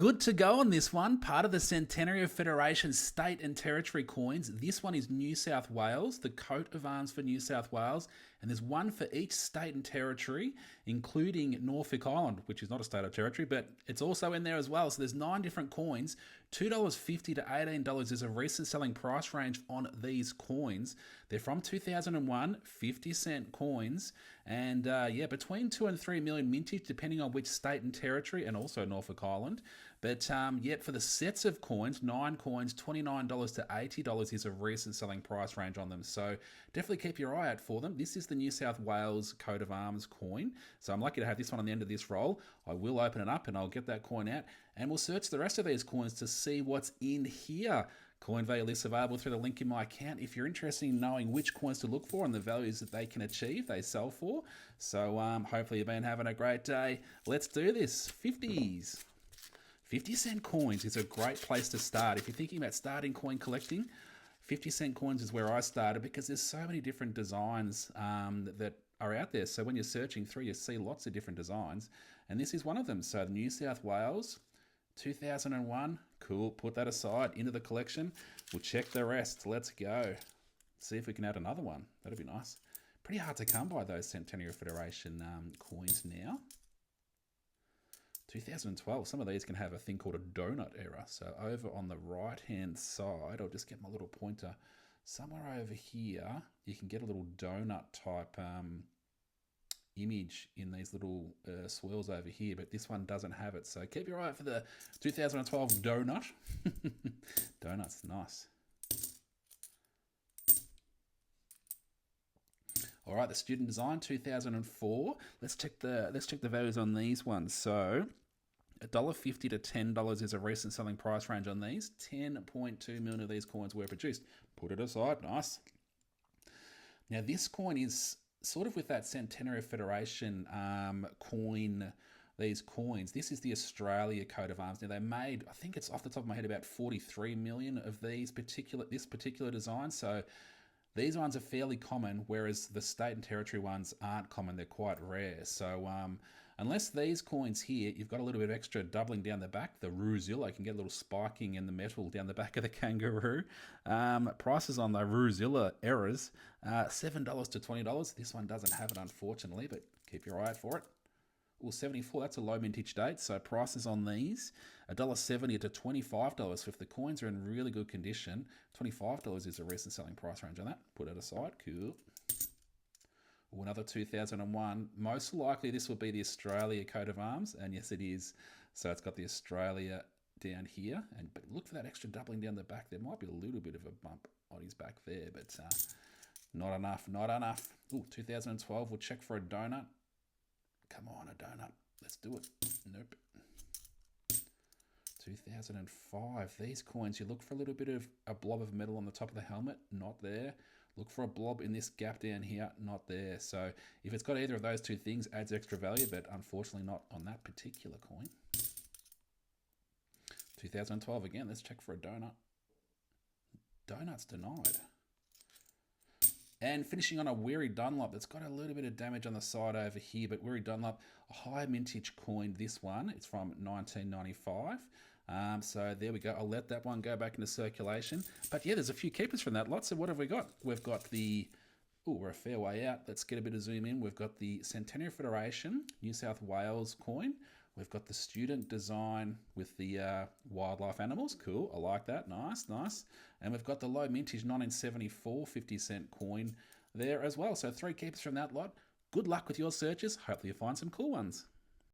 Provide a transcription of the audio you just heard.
Good to go on this one. Part of the Centenary of Federation state and territory coins. This one is New South Wales, the coat of arms for New South Wales. And there's one for each state and territory, including Norfolk Island, which is not a state or territory, but it's also in there as well. So there's 9 different coins. $2.50 to $18 is a recent selling price range on these coins. They're from 2001, 50-cent coins. And yeah, between 2 and 3 million mintage, depending on which state and territory, and also Norfolk Island. But yet for the sets of coins, 9 coins, $29 to $80 is a recent selling price range on them. So definitely keep your eye out for them. This is the New South Wales coat of arms coin. So I'm lucky to have this one on the end of this roll. I will open it up and I'll get that coin out and we'll search the rest of these coins to see what's in here. Coin value lists available through the link in my account if you're interested in knowing which coins to look for and the values that they can achieve, they sell for. So hopefully you've been having a great day. Let's do this. 50s. 50-cent coins is a great place to start. If you're thinking about starting coin collecting, 50-cent coins is where I started because there's so many different designs that are out there. So when you're searching through, you see lots of different designs. And this is one of them. So the New South Wales, 2001. Cool. Put that aside into the collection. We'll check the rest. Let's go. See if we can add another one. That'd be nice. Pretty hard to come by those Centenary Federation coins now. 2012, some of these can have a thing called a donut error. So over on the right-hand side, I'll just get my little pointer. Somewhere over here, you can get a little donut type image in these little swirls over here, but this one doesn't have it. So keep your eye out for the 2012 donut. Donut's nice. All right, the student design 2004. Let's check the values on these ones. So $1.50 to $10 is a recent selling price range on these. 10.2 million of these coins were produced. Put it aside, nice. Now this coin is sort of with that Centenary of Federation coin. These coins. This is the Australia coat of arms. Now they made, I think it's off the top of my head, about 43 million of this particular design. So these ones are fairly common, whereas the state and territory ones aren't common. They're quite rare. So unless these coins here, you've got a little bit of extra doubling down the back. The Ruzilla can get a little spiking in the metal down the back of the kangaroo. Prices on the Ruzilla errors, $7 to $20. This one doesn't have it, unfortunately, but keep your eye out for it. Well, 74, that's a low mintage date. So prices on these, $1.70 to $25. If the coins are in really good condition, $25 is a recent selling price range on that. Put it aside, cool. Ooh, another 2001. Most likely this will be the Australia coat of arms, and yes it is. So it's got the Australia down here, but look for that extra doubling down the back. There might be a little bit of a bump on his back there, but not enough, not enough. Ooh, 2012, we'll check for a donut. Come on, a donut. Let's do it. Nope. 2005. These coins, you look for a little bit of a blob of metal on the top of the helmet. Not there. Look for a blob in this gap down here. Not there. So if it's got either of those two things, adds extra value, but unfortunately not on that particular coin. 2012 again. Let's check for a donut. Donut's denied. And finishing on a Weary Dunlop that's got a little bit of damage on the side over here, but Weary Dunlop, a high mintage coin, this one. It's from 1995. So there we go. I'll let that one go back into circulation. But yeah, there's a few keepers from that lot. So what have we got? We've got the, oh, we're a fair way out. Let's get a bit of zoom in. We've got the Centenary Federation, New South Wales coin. We've got the student design with the wildlife animals. Cool, I like that. Nice, nice. And we've got the low mintage 1974 50-cent coin there as well. So 3 keepers from that lot. Good luck with your searches. Hopefully you find some cool ones.